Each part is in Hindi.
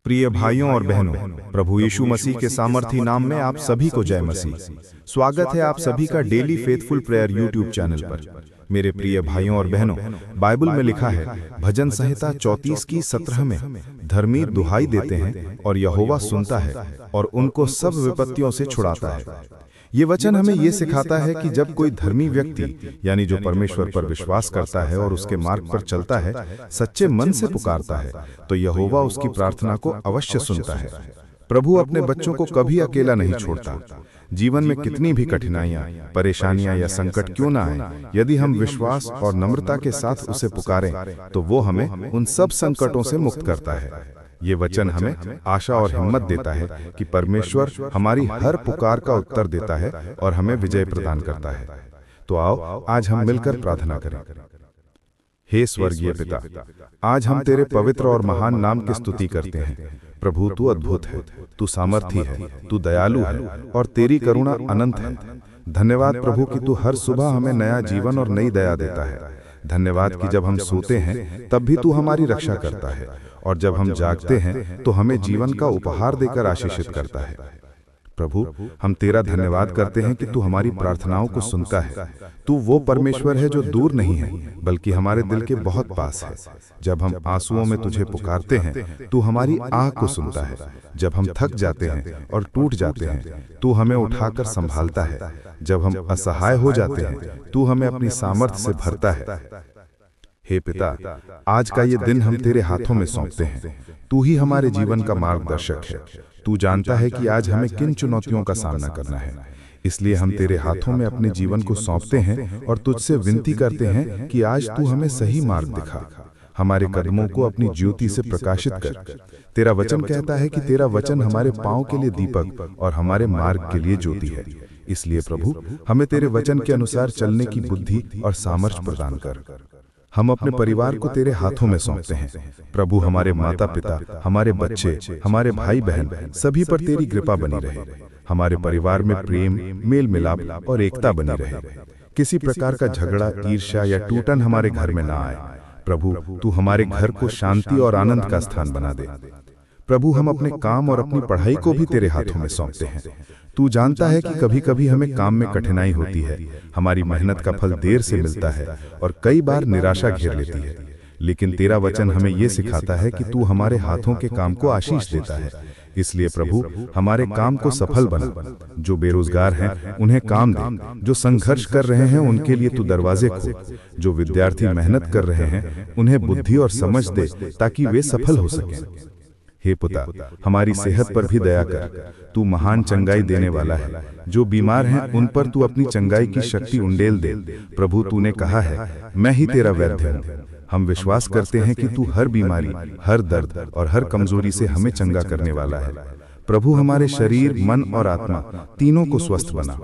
प्रिय भाइयों और बहनों, प्रभु यीशु मसीह के सामर्थी नाम में आप सभी को जय मसीह। स्वागत है आप सभी का daily faithful prayer YouTube channel पर। मेरे प्रिय भाइयों और बहनों, बाइबल में लिखा है भजन संहिता 34 की 17 में, धर्मी दुहाई देते हैं और यहोवा सुनता है और उनको सब विपत्तियों से छुड़ाता है। ये वचन हमें ये सिखाता है कि जब कोई धर्मी व्यक्ति यानी जो परमेश्वर पर विश्वास करता है और उसके मार्ग पर चलता है, सच्चे मन से पुकारता है, तो यहोवा उसकी प्रार्थना को अवश्य सुनता है। प्रभु अपने बच्चों को कभी अकेला नहीं छोड़ता। जीवन में कितनी भी कठिनाइयां, परेशानियां या संकट क्यों ना आए, यदि हम विश्वास और नम्रता के साथ उसे पुकारें, तो वो हमें उन सब संकटों से मुक्त करता है। ये वचन हमें आशा और हिम्मत देता है कि परमेश्वर हमारी हर पुकार का उत्तर देता है और हमें विजय प्रदान करता है। तो आओ आज हम मिलकर प्रार्थना करें। हे स्वर्गीय पिता, आज हम तेरे पवित्र और महान नाम की स्तुति करते हैं। प्रभु, तू अद्भुत है, तू सामर्थी है, तू दयालु है और तेरी करुणा अनंत है। धन्यवाद प्रभु कि तू हर सुबह हमें नया जीवन और नई दया देता है। धन्यवाद कि जब हम सोते हैं तब भी तू हमारी रक्षा करता है और जब हम जागते हैं तो हमें जीवन का उपहार देकर आशीषित करता है। प्रभु, हम तेरा धन्यवाद करते हैं कि तू हमारी प्रार्थनाओं को सुनता है। तू वो परमेश्वर है जो दूर नहीं है बल्कि हमारे दिल के बहुत पास है। जब हम आंसुओं में तुझे पुकारते हैं, तू हमारी आह को सुनता है। जब हम थक जाते हैं और टूट जाते हैं, तू हमें उठाकर संभालता है। जब हम असहाय हो जाते हैं, तू हमें अपनी सामर्थ्य से भरता है। हे पिता, आज का ये दिन हम तेरे हाथों में सौंपते हैं। तू ही हमारे जीवन का मार्गदर्शक है। तू जानता है कि आज हमें किन चुनौतियों का सामना करना है, इसलिए हम तेरे हाथों में अपने जीवन को सौंपते हैं और तुझसे विनती करते हैं कि आज तू हमें सही मार्ग दिखा। हमारे कदमों को अपनी ज्योति से प्रकाशित कर। तेरा वचन कहता है कि तेरा वचन हमारे पांव के लिए दीपक और हमारे मार्ग के लिए ज्योति है। इसलिए प्रभु, हमें तेरे वचन के अनुसार चलने की बुद्धि और सामर्थ्य प्रदान कर। हम अपने परिवार को तेरे हाथों में सौंपते हैं। प्रभु, हमारे माता पिता, हमारे बच्चे, हमारे भाई बहन, सभी पर तेरी कृपा बनी रहे। हमारे परिवार में प्रेम, मेल मिलाप और एकता बनी रहे। किसी प्रकार का झगड़ा, ईर्ष्या या टूटन हमारे घर में ना आए। प्रभु, तू हमारे घर को शांति और आनंद का स्थान बना दे। प्रभु, हम अपने काम और अपनी पढ़ाई को भी तेरे हाथों में सौंपते हैं। तू जानता है कि कभी कभी हमें काम में कठिनाई होती है, हमारी मेहनत का फल देर से मिलता है और कई बार निराशा घेर लेती है। लेकिन तेरा वचन हमें ये सिखाता है कि तू हमारे हाथों के काम को आशीष देता है। इसलिए प्रभु, हमारे काम को सफल बना। जो बेरोजगार हैं उन्हें काम दे, जो संघर्ष कर रहे हैं उनके लिए तू दरवाजे खोल, जो विद्यार्थी मेहनत कर रहे हैं उन्हें बुद्धि और समझ दे ताकि वे सफल हो सकें। हे पिता, हमारी सेहत पर भी दया कर। तू महान चंगाई देने वाला है। जो बीमार हैं उन पर तू अपनी चंगाई की शक्ति उंडेल दे। प्रभु, तूने कहा है, मैं ही तेरा वैद्य हूँ। हम विश्वास करते हैं कि तू हर बीमारी, हर दर्द और हर कमजोरी से हमें चंगा करने वाला है। प्रभु, हमारे शरीर, मन और आत्मा तीनों को स्वस्थ बना।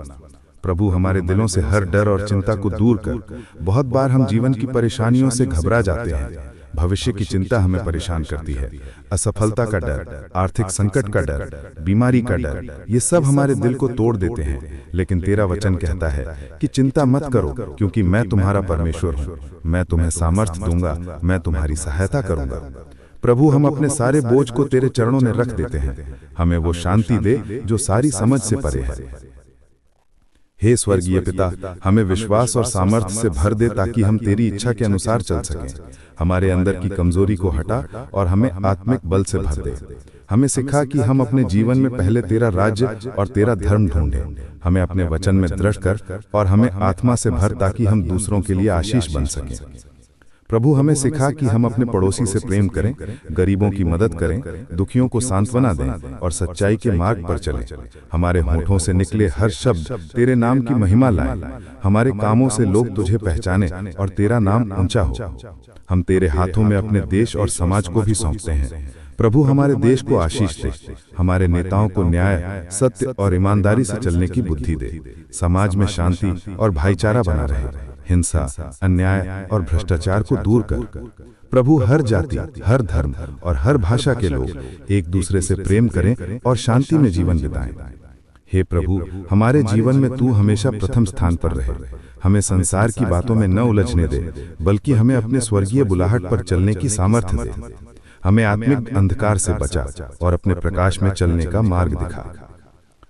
प्रभु, हमारे दिलों से हर डर और चिंता को दूर कर। बहुत बार हम जीवन की परेशानियों से घबरा जाते हैं। भविष्य की चिंता हमें परेशान करती है। असफलता का डर, आर्थिक संकट का डर, बीमारी का डर, ये सब हमारे दिल को तोड़ देते हैं। लेकिन तेरा वचन कहता है कि चिंता मत करो, क्योंकि मैं तुम्हारा परमेश्वर हूँ। मैं तुम्हें सामर्थ्य दूंगा, मैं तुम्हारी सहायता करूंगा। प्रभु, हम अपने सारे बोझ को तेरे चरणों में रख देते हैं। हमें वो शांति दे जो सारी समझ से परे है। हे स्वर्गीय पिता, हमें विश्वास और सामर्थ्य से भर दे ताकि हम तेरी इच्छा के अनुसार चल सकें। हमारे अंदर की कमजोरी को हटा और हमें आत्मिक बल से भर दे। हमें सिखा कि हम अपने जीवन में पहले तेरा राज्य और तेरा धर्म ढूंढें। हमें अपने वचन में दृढ़ कर और हमें आत्मा से भर ताकि हम दूसरों के लिए आशीष बन सकें। प्रभु, हमें सिखा कि हम अपने पड़ोसी से प्रेम करें, गरीबों की मदद करें, दुखियों को सांत्वना दें और सच्चाई के मार्ग पर चलें। हमारे होठों से निकले हर शब्द तेरे नाम की महिमा लाए। हमारे कामों से लोग तुझे पहचाने और तेरा नाम ऊंचा हो। हम तेरे हाथों में अपने देश और समाज को भी सौंपते हैं। प्रभु, हमारे देश को आशीष दे। हमारे नेताओं को न्याय, सत्य और ईमानदारी से चलने की बुद्धि दे। समाज में शांति और भाईचारा बना रहे। हिंसा, अन्याय और भ्रष्टाचार को दूर कर। प्रभु, हर जाति, हर धर्म और हर भाषा के लोग एक दूसरे से प्रेम करें और शांति में जीवन बिताएं। हे प्रभु, हमारे जीवन में तू हमेशा प्रथम स्थान पर रहे। हमें संसार की बातों में न उलझने दे, बल्कि हमें अपने स्वर्गीय बुलाहट पर चलने की सामर्थ्य दे। हमें आत्मिक अंधकार से बचा और अपने प्रकाश में चलने का मार्ग दिखा।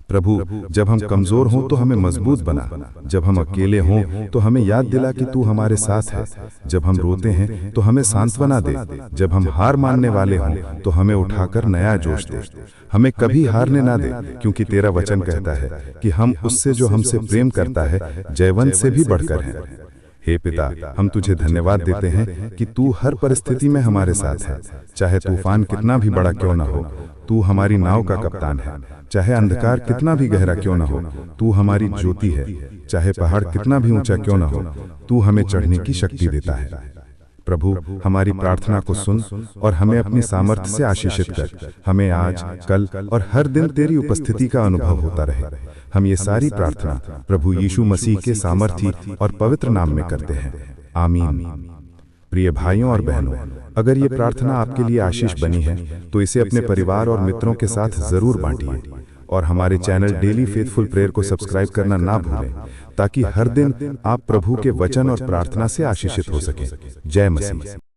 प्रभु, जब हम कमजोर हों तो हमें मजबूत बना, जब हम अकेले हों तो हमें याद दिला कि तू हमारे साथ है, जब हम रोते हैं तो हमें सांत्वना दे, जब हम हार मानने वाले हों तो हमें उठाकर नया जोश दे। हमें कभी हारने ना दे, क्योंकि तेरा वचन कहता है कि हम उससे जो हमसे प्रेम करता है जयवंत से भी बढ़कर हैं। हे पिता, हम तुझे धन्यवाद देते हैं कि तू हर परिस्थिति में हमारे साथ है। चाहे तूफान कितना भी बड़ा क्यों ना हो, तू हमारी नाव का कप्तान है। चाहे अंधकार कितना भी गहरा क्यों ना हो, तू हमारी ज्योति है। चाहे पहाड़ कितना भी ऊंचा क्यों ना हो, तू हमें चढ़ने की शक्ति देता है। प्रभु, हमारी प्रार्थना को सुन और हमें अपनी सामर्थ्य से आशीषित कर। हमें आज, कल और हर दिन तेरी उपस्थिति का अनुभव होता रहे। हम ये सारी प्रार्थना प्रभु यीशु मसीह के सामर्थी और पवित्र नाम में करते हैं। आमीन। प्रिय भाइयों और बहनों, अगर ये प्रार्थना आपके लिए आशीष बनी है तो इसे अपने परिवार और मित्रों के साथ जरूर बांटिए और हमारे चैनल डेली फेथफुल प्रेयर को सब्सक्राइब करना ना भूलें, ताकि हर दिन आप प्रभु के वचन और प्रार्थना से आशीषित हो सकें। जय मसीह।